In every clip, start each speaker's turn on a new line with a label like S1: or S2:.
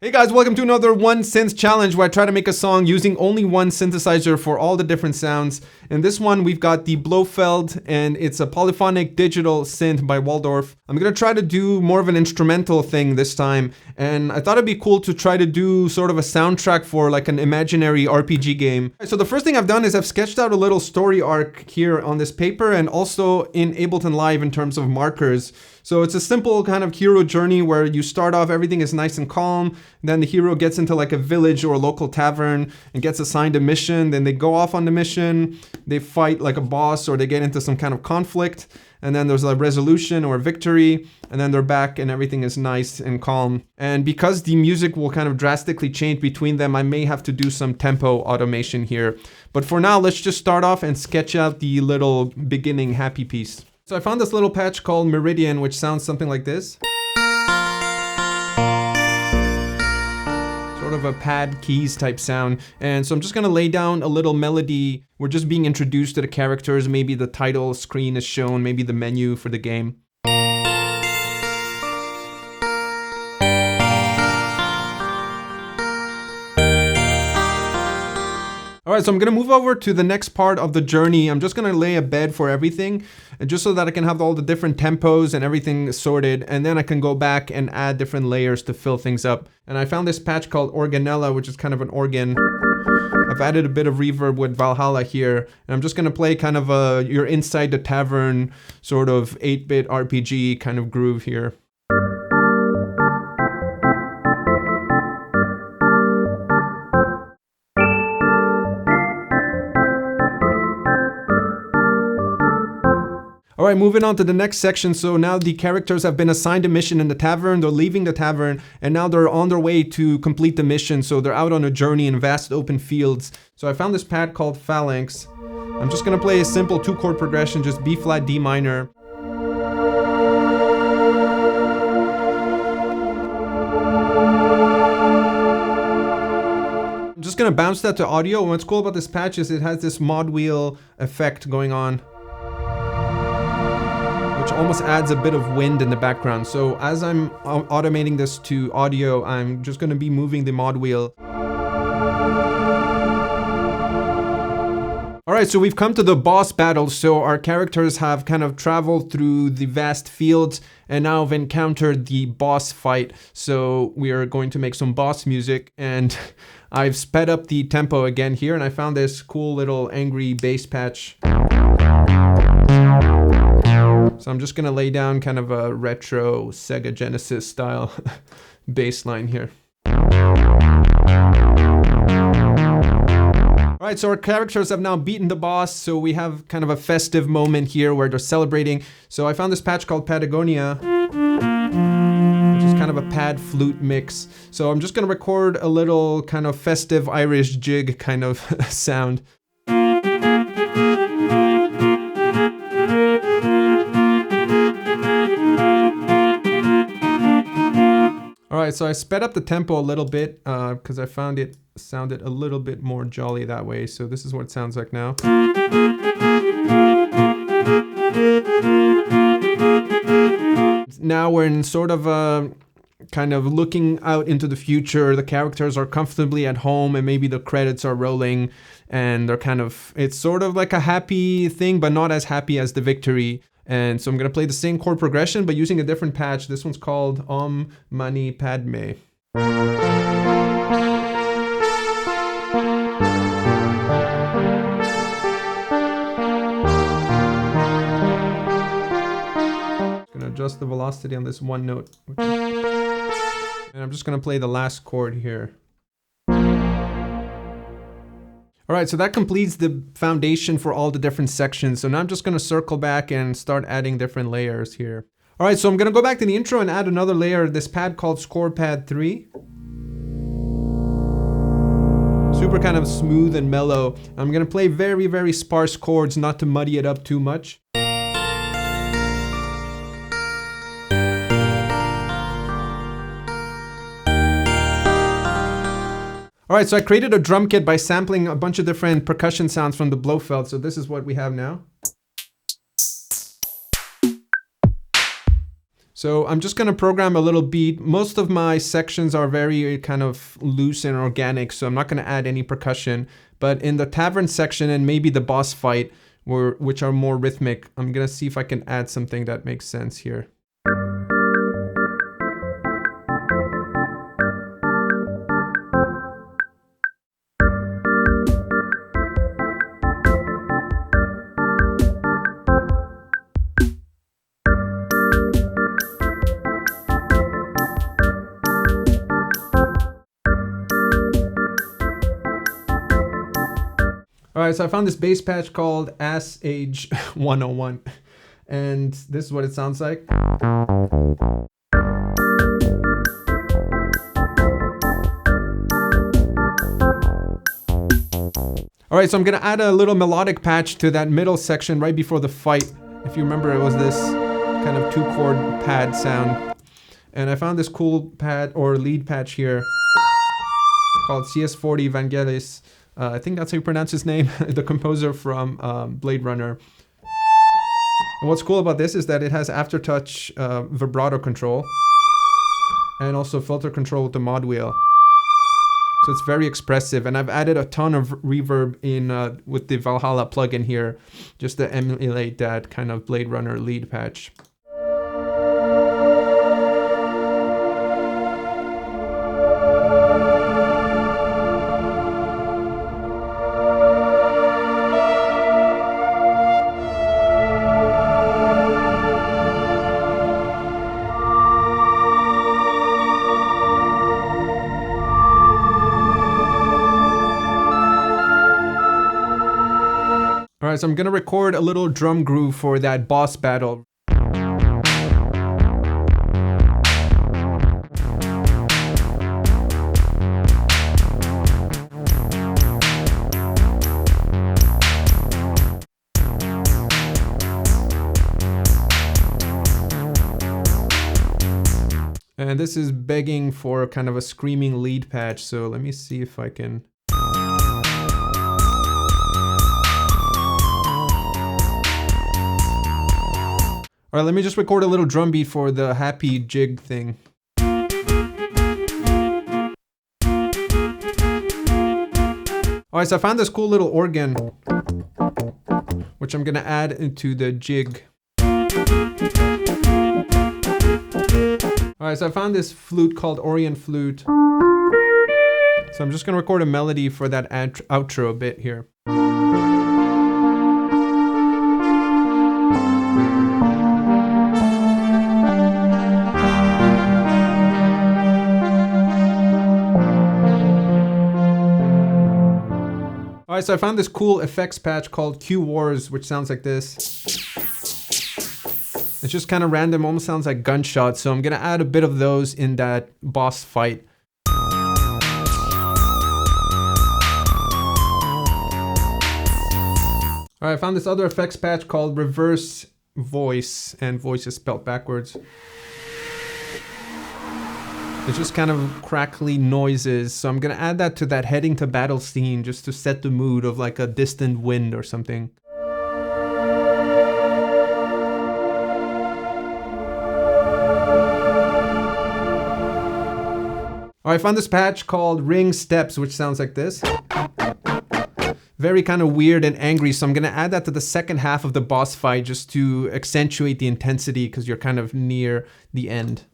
S1: Hey guys, welcome to another One Synth Challenge where I try to make a song using only one synthesizer for all the different sounds. In this one, we've got the Blofeld, and it's a polyphonic digital synth by Waldorf. I'm gonna try to do more of an instrumental thing this time, and I thought it'd be cool to try to do sort of a soundtrack for like an imaginary RPG game. So the first thing I've done is I've sketched out a little story arc here on this paper and also in Ableton Live in terms of markers. So it's a simple kind of hero journey where you start off, everything is nice and calm. Then the hero gets into like a village or a local tavern and gets assigned a mission. Then they go off on the mission, they fight like a boss or they get into some kind of conflict. And then there's a resolution or a victory. And then they're back and everything is nice and calm. And because the music will kind of drastically change between them, I may have to do some tempo automation here. But for now, let's just start off and sketch out the little beginning happy piece. So I found this little patch called Meridian, which sounds something like this. Sort of a pad keys type sound. And so I'm just gonna lay down a little melody. We're just being introduced to the characters. Maybe the title screen is shown, maybe the menu for the game. Alright, so I'm gonna move over to the next part of the journey. I'm just gonna lay a bed for everything, and just so that I can have all the different tempos and everything sorted, and then I can go back and add different layers to fill things up. And I found this patch called Organella, which is kind of an organ. I've added a bit of reverb with Valhalla here, and I'm just gonna play kind of a you're inside the tavern sort of 8-bit RPG kind of groove here. Alright, moving on to the next section. So now the characters have been assigned a mission in the tavern, they're leaving the tavern, and now they're on their way to complete the mission. So they're out on a journey in vast open fields. So I found this pad called Phalanx. I'm just gonna play a simple 2-chord progression, just B flat, D minor. I'm just gonna bounce that to audio. And what's cool about this patch is it has this mod wheel effect going on, which almost adds a bit of wind in the background. So as I'm automating this to audio, I'm just gonna be moving the mod wheel. Alright, so we've come to the boss battle. So our characters have kind of traveled through the vast fields and now have encountered the boss fight. So we are going to make some boss music, and I've sped up the tempo again here, and I found this cool little angry bass patch. So I'm just gonna lay down kind of a retro Sega Genesis style bass line here. Alright, so our characters have now beaten the boss, so we have kind of a festive moment here where they're celebrating. So I found this patch called Patagonia, which is kind of a pad flute mix. So I'm just gonna record a little kind of festive Irish jig kind of sound. Alright, so I sped up the tempo a little bit because I found it sounded a little bit more jolly that way. So this is what it sounds like now. Now we're in sort of a kind of looking out into the future. The characters are comfortably at home and maybe the credits are rolling and they're kind of, it's sort of like a happy thing, but not as happy as the victory. And so I'm gonna play the same chord progression, but using a different patch. This one's called Om Mani Padme. Gonna adjust the velocity on this one note. And I'm just gonna play the last chord here. Alright, so that completes the foundation for all the different sections. So now I'm just gonna circle back and start adding different layers here. Alright, so I'm gonna go back to the intro and add another layer, this pad called Score Pad 3. Super kind of smooth and mellow. I'm gonna play very, very sparse chords, not to muddy it up too much. Alright, so I created a drum kit by sampling a bunch of different percussion sounds from the Blofeld. So this is what we have now. So I'm just gonna program a little beat. Most of my sections are very kind of loose and organic, so I'm not gonna add any percussion. But in the tavern section and maybe the boss fight, which are more rhythmic, I'm gonna see if I can add something that makes sense here. All right, so I found this bass patch called Ass Age 101, and this is what it sounds like. All right, so I'm gonna add a little melodic patch to that middle section right before the fight. If you remember, it was this kind of 2-chord pad sound. And I found this cool pad or lead patch here called CS40 Vangelis. I think that's how you pronounce his name, the composer from Blade Runner. And what's cool about this is that it has aftertouch vibrato control and also filter control with the mod wheel. So it's very expressive, and I've added a ton of reverb in with the Valhalla plugin here, just to emulate that kind of Blade Runner lead patch. All right, so I'm gonna record a little drum groove for that boss battle. And this is begging for kind of a screaming lead patch, so let me see if I can. All right, let me just record a little drum beat for the happy jig thing. All right, so I found this cool little organ, which I'm gonna add into the jig. All right, so I found this flute called Orient flute. So I'm just gonna record a melody for that outro bit here. All right, so I found this cool effects patch called Q Wars, which sounds like this. It's just kind of random, almost sounds like gunshots. So I'm gonna add a bit of those in that boss fight. All right, I found this other effects patch called Reverse Voice, and voice is spelled backwards. It's just kind of crackly noises. So I'm gonna add that to that heading to battle scene just to set the mood of like a distant wind or something. All right, I found this patch called Ring Steps, which sounds like this. Very kind of weird and angry, so I'm gonna add that to the second half of the boss fight just to accentuate the intensity because you're kind of near the end.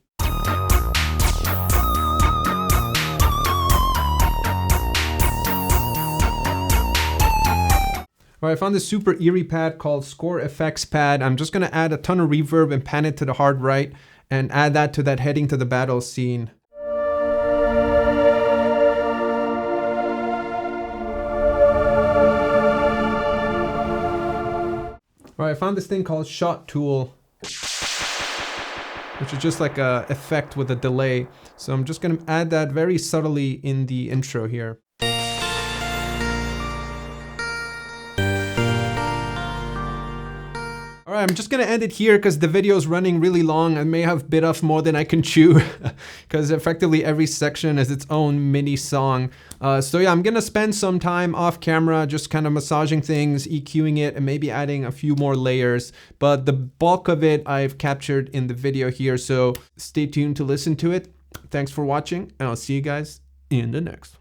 S1: All right, I found this super eerie pad called Score Effects Pad. I'm just gonna add a ton of reverb and pan it to the hard right and add that to that heading to the battle scene. All right, I found this thing called Shot Tool, which is just like a effect with a delay. So I'm just gonna add that very subtly in the intro here. All right, I'm just gonna end it here because the video is running really long. I may have bit off more than I can chew because effectively every section is its own mini song. So yeah, I'm gonna spend some time off camera just kind of massaging things, EQing it, and maybe adding a few more layers. But the bulk of it I've captured in the video here, so stay tuned to listen to it. Thanks for watching, and I'll see you guys in the next one.